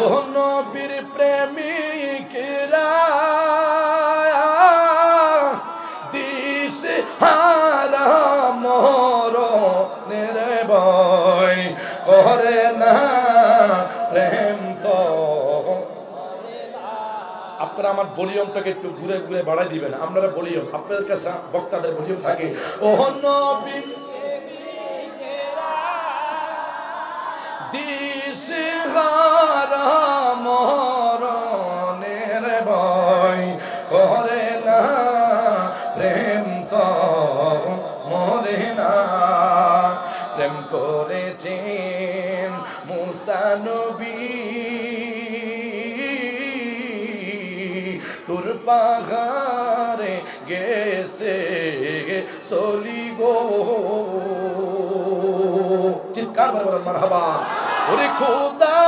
ও নবীর প্রেমিকরা দিশে হারা মরণের ভয় করে না প্রেম তো। আপনারা আমার ভলিউমটাকে একটু ঘুরে ঘুরে বাড়াই দিবেন। আপনারা ভলিউম, আপনাদের কাছে বক্তাদের ভলিউম থাকে। ও নবী দিশহারা মরণের ভয় করে না প্রেম তো মরে না। প্রেম করেছেন মুসা নবী তোর পাহাড়ে গেছে চলি গো। চিৎকার করে বলেন মারহাবা। ওরে খোদা